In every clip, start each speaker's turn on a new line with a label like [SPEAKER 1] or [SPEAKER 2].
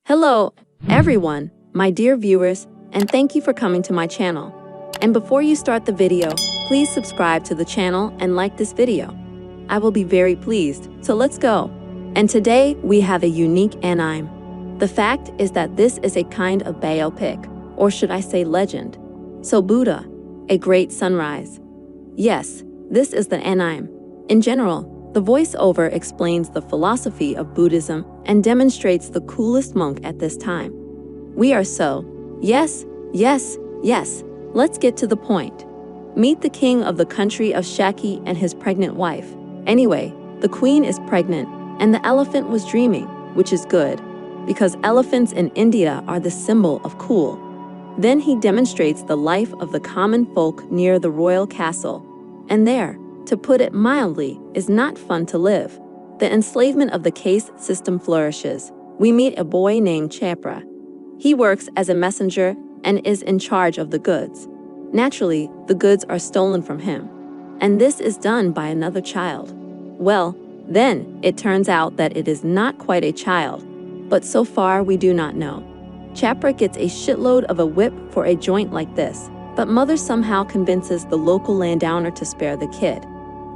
[SPEAKER 1] Hello, everyone, my dear viewers, and thank you for coming to my channel. And before you start the video, please subscribe to the channel and like this video. I will be very pleased, so let's go. And today, we have a unique anime. The fact is that this is a kind of biopic, or should I say legend. So Buddha, a great sunrise. Yes, this is the anime. In general, the voiceover explains the philosophy of Buddhism and demonstrates the coolest monk at this time. We are so, yes, let's get to the point. Meet the king of the country of Shaki and his pregnant wife. Anyway, the queen is pregnant, and the elephant was dreaming, which is good, because elephants in India are the symbol of cool. Then he demonstrates the life of the common folk near the royal castle. And there, to put it mildly, is not fun to live. The enslavement of the caste system flourishes. We meet a boy named Chapra. He works as a messenger and is in charge of the goods. Naturally, the goods are stolen from him. And this is done by another child. Well, then, it turns out that it is not quite a child. But so far, we do not know. Chapra gets a shitload of a whip for a joint like this, but mother somehow convinces the local landowner to spare the kid.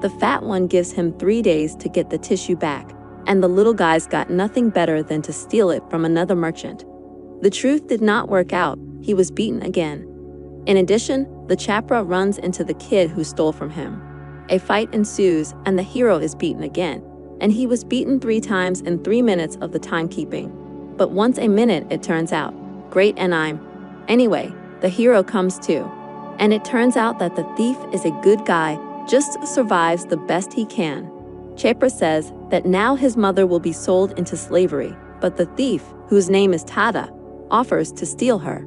[SPEAKER 1] The fat one gives him 3 days to get the tissue back, and the little guy's got nothing better than to steal it from another merchant. The truth did not work out, he was beaten again. In addition, the Chapra runs into the kid who stole from him. A fight ensues, and the hero is beaten again, and he was beaten 3 times in 3 minutes of the timekeeping. But once a minute, it turns out. Great anime. Anyway, the hero comes too. And it turns out that the thief is a good guy, just survives the best he can. Chapra says that now his mother will be sold into slavery, but the thief, whose name is Tada, offers to steal her.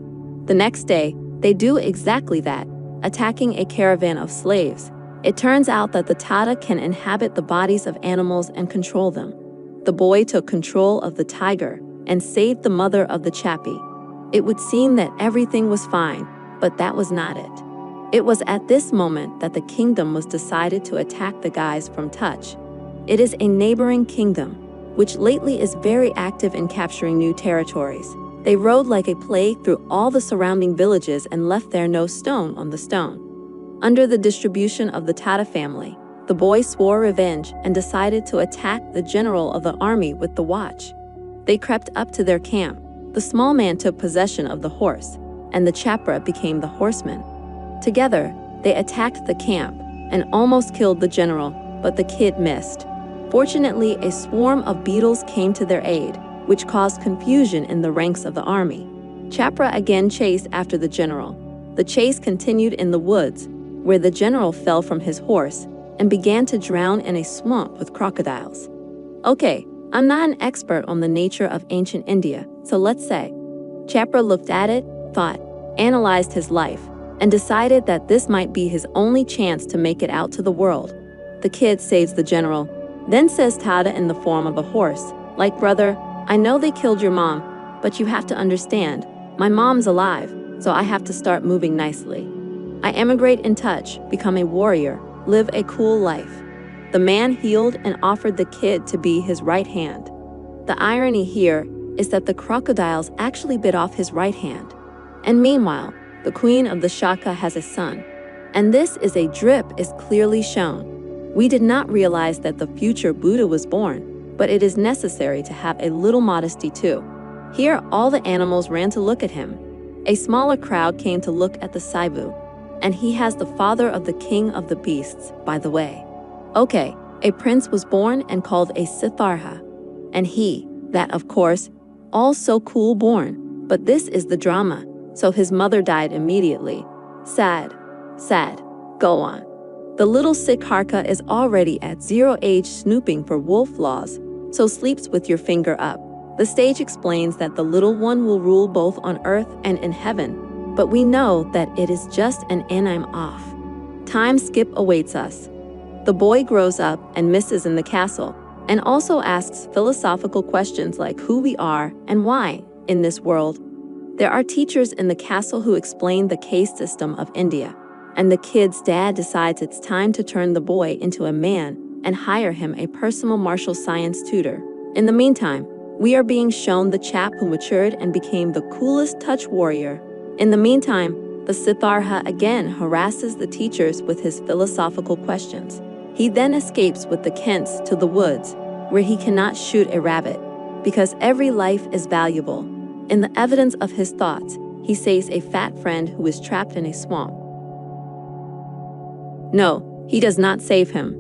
[SPEAKER 1] The next day, they do exactly that, attacking a caravan of slaves. It turns out that the Tada can inhabit the bodies of animals and control them. The boy took control of the tiger and saved the mother of the chappie. It would seem that everything was fine, but that was not it. It was at this moment that the kingdom was decided to attack the guys from Touch. It is a neighboring kingdom, which lately is very active in capturing new territories. They rode like a plague through all the surrounding villages and left there no stone on the stone. Under the distribution of the Tada family, the boy swore revenge and decided to attack the general of the army with the watch. They crept up to their camp. The small man took possession of the horse, and the Chapra became the horseman. Together, they attacked the camp and almost killed the general, but the kid missed. Fortunately, a swarm of beetles came to their aid, which caused confusion in the ranks of the army. Chapra again chased after the general. The chase continued in the woods, where the general fell from his horse and began to drown in a swamp with crocodiles. Okay, I'm not an expert on the nature of ancient India, so let's say. Chapra looked at it, thought, analyzed his life, and decided that this might be his only chance to make it out to the world. The kid saves the general, then says Tada in the form of a horse, like, brother, I know they killed your mom, but you have to understand, my mom's alive, so I have to start moving nicely. I emigrate in Touch, become a warrior, live a cool life. The man healed and offered the kid to be his right hand. The irony here is that the crocodiles actually bit off his right hand. And meanwhile, the queen of the Shaka has a son. And this is a drip is clearly shown. We did not realize that the future Buddha was born, but it is necessary to have a little modesty too. Here, all the animals ran to look at him. A smaller crowd came to look at the Saibu. And he has the father of the king of the beasts, by the way. Okay, a prince was born and called a Siddhartha. And he, that of course, all so cool born, but this is the drama. So his mother died immediately. Sad. Go on. The little Siddhartha is already at 0 age snooping for wolf laws, so sleeps with your finger up. The stage explains that the little one will rule both on earth and in heaven, but we know that it is just an anime off. Time skip awaits us. The boy grows up and misses in the castle, and also asks philosophical questions like who we are and why in this world. There are teachers in the castle who explain the caste system of India, and the kid's dad decides it's time to turn the boy into a man and hire him a personal martial science tutor. In the meantime, We are being shown the chap who matured and became the coolest touch warrior. In the meantime, the Siddhartha again harasses the teachers with his philosophical questions. He then escapes with the Kents to the woods, where he cannot shoot a rabbit, because every life is valuable. In the evidence of his thoughts, he saves a fat friend who is trapped in a swamp. No, he does not save him.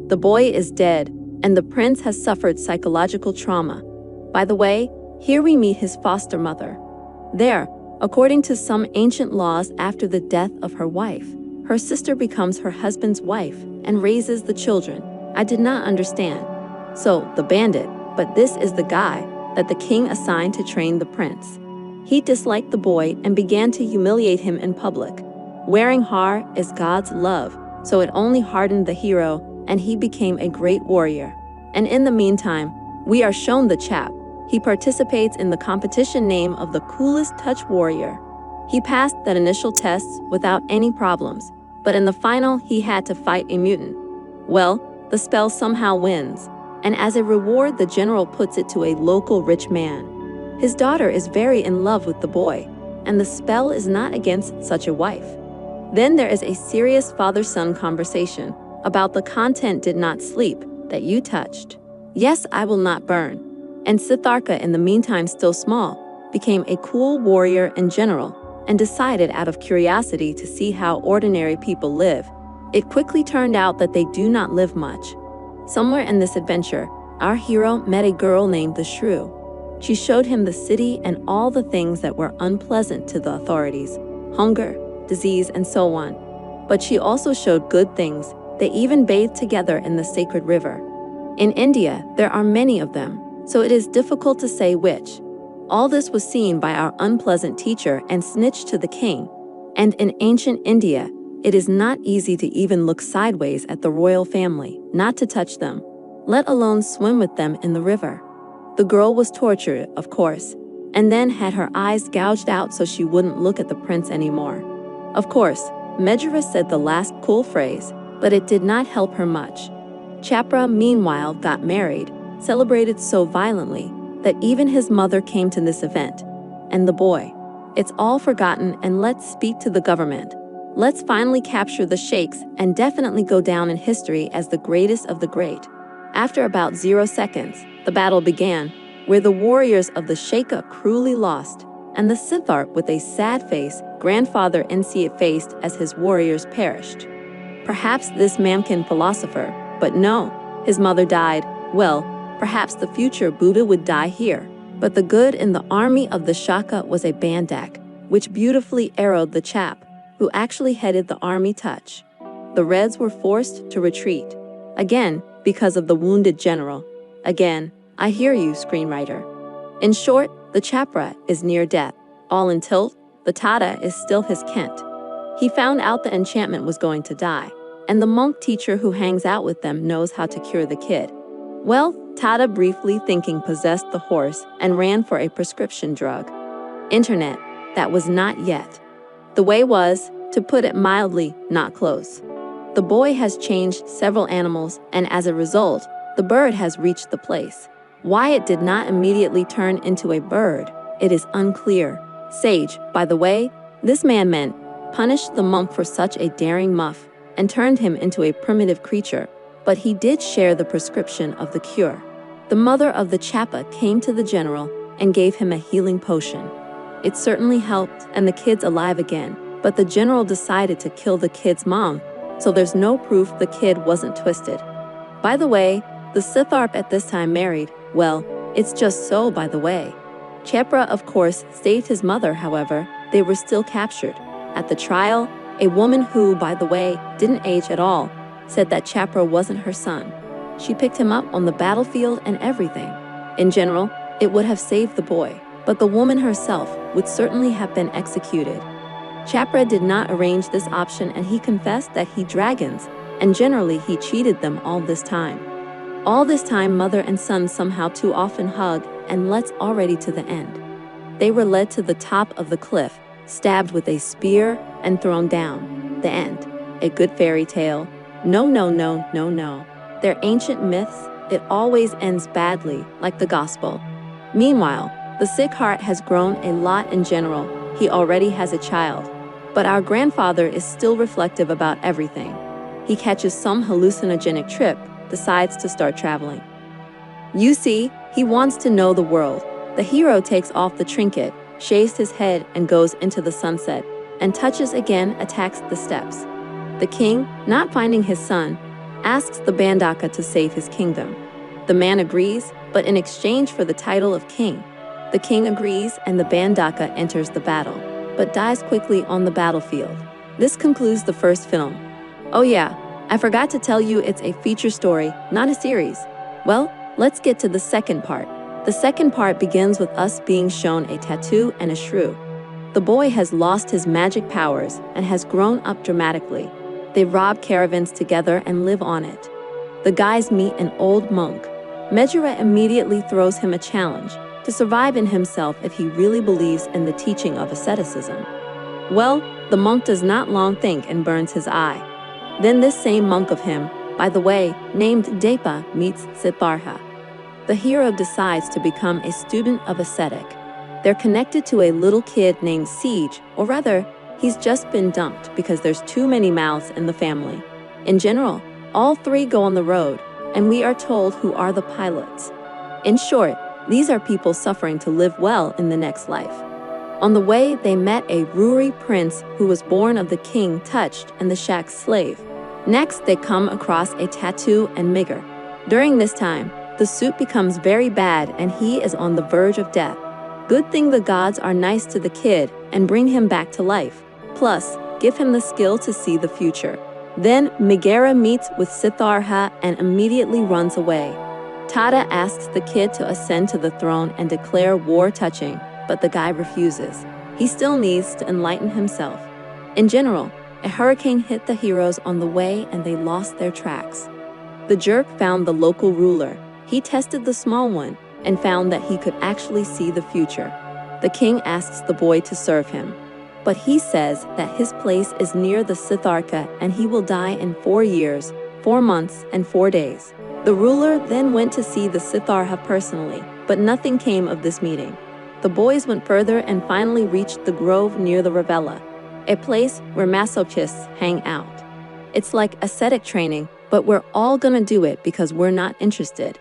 [SPEAKER 1] The boy is dead, and the prince has suffered psychological trauma. By the way, here we meet his foster mother. There, according to some ancient laws, after the death of her wife, her sister becomes her husband's wife and raises the children. I did not understand. So, the bandit, but this is the guy that the king assigned to train the prince. He disliked the boy and began to humiliate him in public. Wearing har is God's love, so it only hardened the hero, and he became a great warrior. And in the meantime, we are shown the chap. He participates in the competition name of the coolest touch warrior. He passed that initial test without any problems, but in the final he had to fight a mutant. Well, the spell somehow wins, and as a reward the general puts it to a local rich man. His daughter is very in love with the boy, and the spell is not against such a wife. Then there is a serious father-son conversation about the content did not sleep that you touched. Yes, I will not burn. And Siddhartha, in the meantime still small, became a cool warrior and general, and decided out of curiosity to see how ordinary people live. It quickly turned out that they do not live much. Somewhere in this adventure, our hero met a girl named the Shrew. She showed him the city and all the things that were unpleasant to the authorities, hunger, disease, and so on. But she also showed good things. They even bathed together in the sacred river. In India, there are many of them, so it is difficult to say which. All this was seen by our unpleasant teacher and snitched to the king. And in ancient India, it is not easy to even look sideways at the royal family, not to touch them, let alone swim with them in the river. The girl was tortured, of course, and then had her eyes gouged out so she wouldn't look at the prince anymore. Of course, Medjara said the last cool phrase, but it did not help her much. Chapra, meanwhile, got married, celebrated so violently that even his mother came to this event. And the boy. It's all forgotten, and let's speak to the government. Let's finally capture the sheikhs and definitely go down in history as the greatest of the great. After about 0 seconds, the battle began, where the warriors of the Sheikha cruelly lost, and the Siddhartha, with a sad face, grandfather Ensiat faced as his warriors perished. Perhaps this Mamkin philosopher, but no, his mother died. Well, perhaps the future Buddha would die here. But the good in the army of the Shaka was a bandak, which beautifully arrowed the chap, who actually headed the army touch. The Reds were forced to retreat. Again, because of the wounded general. Again, I hear you, screenwriter. In short, the Chapra is near death. All in tilt, the Tada is still his Kent. He found out the enchantment was going to die, and the monk teacher who hangs out with them knows how to cure the kid. Well, Tada, briefly thinking, possessed the horse and ran for a prescription drug. Internet, that was not yet. The way was, to put it mildly, not close. The boy has changed several animals, and as a result, the bird has reached the place. Why it did not immediately turn into a bird, it is unclear. Sage, by the way, this man meant, punished the monk for such a daring muff, and turned him into a primitive creature, but he did share the prescription of the cure. The mother of the Chapa came to the general and gave him a healing potion. It certainly helped, and the kid's alive again, but the general decided to kill the kid's mom, so there's no proof the kid wasn't twisted. By the way, the Siddhartha at this time married. Well, it's just so, by the way. Chapra, of course, saved his mother. However, they were still captured. At the trial, a woman who, by the way, didn't age at all, said that Chapra wasn't her son. She picked him up on the battlefield and everything. In general, it would have saved the boy, but the woman herself would certainly have been executed. Chapra did not arrange this option, and he confessed that he dragons, and generally he cheated them all this time. All this time, mother and son somehow too often hug, and let's already to the end. They were led to the top of the cliff, stabbed with a spear, and thrown down. The end. A good fairy tale. No, no, no, no, no. They're ancient myths. It always ends badly, like the gospel. Meanwhile, the sick heart has grown a lot in general. He already has a child. But our grandfather is still reflective about everything. He catches some hallucinogenic trip, decides to start traveling. You see, he wants to know the world. The hero takes off the trinket, shaves his head and goes into the sunset, and touches again attacks the steps. The king, not finding his son, asks the Bandaka to save his kingdom. The man agrees, but in exchange for the title of king. The king agrees and the Bandaka enters the battle, but dies quickly on the battlefield. This concludes the first film. Oh yeah, I forgot to tell you it's a feature story, not a series. Well, let's get to the second part. The second part begins with us being shown a tattoo and a shrew. The boy has lost his magic powers and has grown up dramatically. They rob caravans together and live on it. The guys meet an old monk. Mejura immediately throws him a challenge to survive in himself if he really believes in the teaching of asceticism. Well, the monk does not long think and burns his eye. Then this same monk of him, by the way, named Depa, meets Siddhartha. The hero decides to become a student of ascetic. They're connected to a little kid named Siege, or rather, he's just been dumped because there's too many mouths in the family. In general, all three go on the road, and we are told who are the pilots. In short, these are people suffering to live well in the next life. On the way, they met a Ruri prince who was born of the king touched and the shack's slave. Next, they come across a tattoo and Migger. During this time, the suit becomes very bad and he is on the verge of death. Good thing the gods are nice to the kid and bring him back to life. Plus, give him the skill to see the future. Then, Megara meets with Siddhartha and immediately runs away. Tada asks the kid to ascend to the throne and declare war touching, but the guy refuses. He still needs to enlighten himself. In general, a hurricane hit the heroes on the way and they lost their tracks. The jerk found the local ruler. He tested the small one and found that he could actually see the future. The king asks the boy to serve him, but he says that his place is near the Siddhartha and he will die in 4 years, 4 months, and 4 days. The ruler then went to see the Siddhartha personally, but nothing came of this meeting. The boys went further and finally reached the grove near the Ravella, a place where masochists hang out. It's like ascetic training, but we're all gonna do it because we're not interested.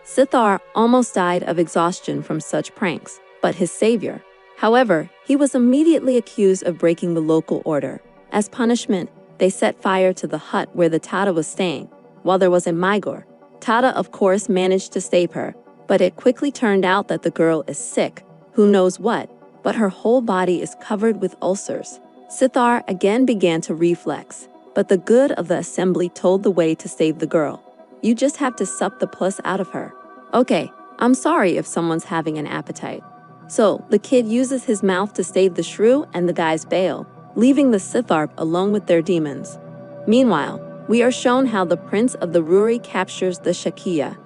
[SPEAKER 1] Siddhartha almost died of exhaustion from such pranks, but his savior. However, he was immediately accused of breaking the local order. As punishment, they set fire to the hut where the Tada was staying, while there was a Migor. Tada, of course, managed to save her, but it quickly turned out that the girl is sick, who knows what, but her whole body is covered with ulcers. Siddhartha again began to reflex, but the good of the assembly told the way to save the girl. You just have to sup the pus out of her. Okay, I'm sorry if someone's having an appetite. So, the kid uses his mouth to save the shrew and the guys bail, leaving the Siddhartha alone with their demons. Meanwhile, we are shown how the prince of the Ruri captures the Shakiya.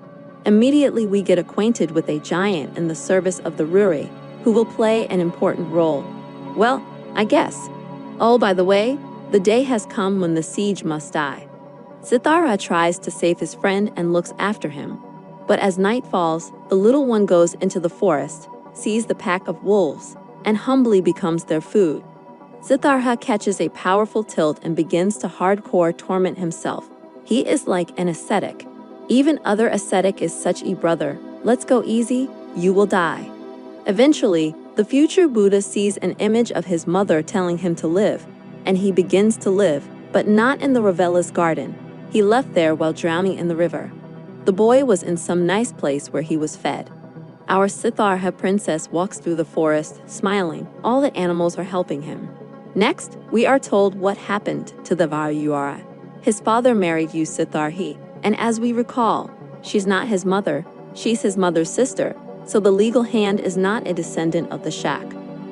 [SPEAKER 1] Immediately we get acquainted with a giant in the service of the Ruri, who will play an important role. Well, I guess. Oh, by the way, the day has come when the siege must die. Siddhartha tries to save his friend and looks after him. But as night falls, the little one goes into the forest, sees the pack of wolves, and humbly becomes their food. Siddhartha catches a powerful tilt and begins to hardcore torment himself. He is like an ascetic. Even other ascetic is such a brother. Let's go easy, you will die. Eventually, the future Buddha sees an image of his mother telling him to live, and he begins to live, but not in the Ravella's garden. He left there while drowning in the river. The boy was in some nice place where he was fed. Our Siddhartha princess walks through the forest, smiling. All the animals are helping him. Next, we are told what happened to the Varyura. His father married Siddhartha, and as we recall, she's not his mother, she's his mother's sister, so the legal hand is not a descendant of the shack.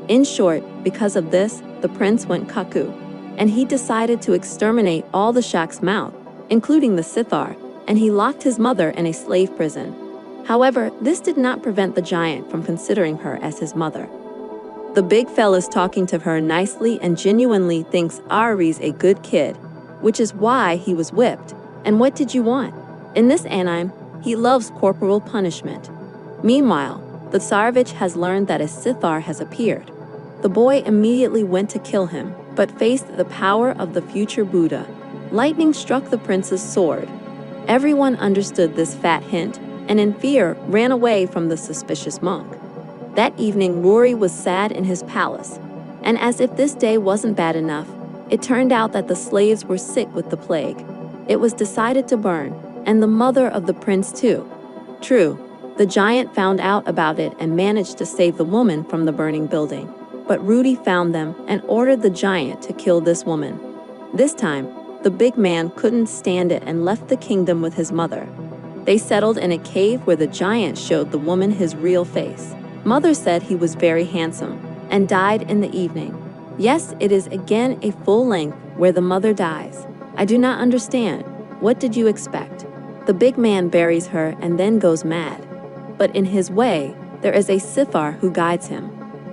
[SPEAKER 1] In short, because of this, the prince went cuckoo, and he decided to exterminate all the shack's mouth, including the Siddhartha, and he locked his mother in a slave prison. However, this did not prevent the giant from considering her as his mother. The big fella's talking to her nicely and genuinely thinks Ari's a good kid, which is why he was whipped. And what did you want? In this anime, he loves corporal punishment. Meanwhile, the Tsarevich has learned that a Sithar has appeared. The boy immediately went to kill him, but faced the power of the future Buddha. Lightning struck the prince's sword. Everyone understood this fat hint, and in fear ran away from the suspicious monk. That evening Rory was sad in his palace, and as if this day wasn't bad enough, it turned out that the slaves were sick with the plague. It was decided to burn, and the mother of the prince too. True, the giant found out about it and managed to save the woman from the burning building. But Rudy found them and ordered the giant to kill this woman. This time, the big man couldn't stand it and left the kingdom with his mother. They settled in a cave where the giant showed the woman his real face. Mother said he was very handsome and died in the evening. Yes, it is again a full length where the mother dies. I do not understand. What did you expect? The big man buries her and then goes mad. But in his way, there is a Sithar who guides him.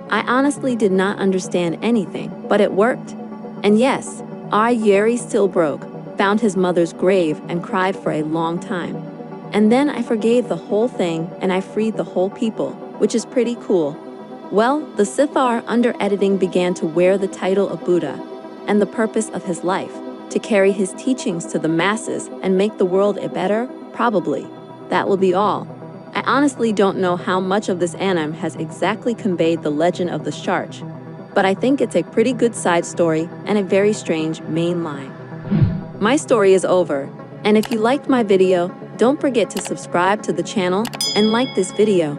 [SPEAKER 1] I honestly did not understand anything, but it worked. And yes, Yeri still broke, found his mother's grave and cried for a long time. And then I forgave the whole thing and I freed the whole people, which is pretty cool. Well, the Sithar under editing began to wear the title of Buddha, and the purpose of his life, to carry his teachings to the masses and make the world a better, probably. That will be all. I honestly don't know how much of this anime has exactly conveyed the legend of the Sharch, but I think it's a pretty good side story and a very strange main line. My story is over, and if you liked my video, don't forget to subscribe to the channel and like this video.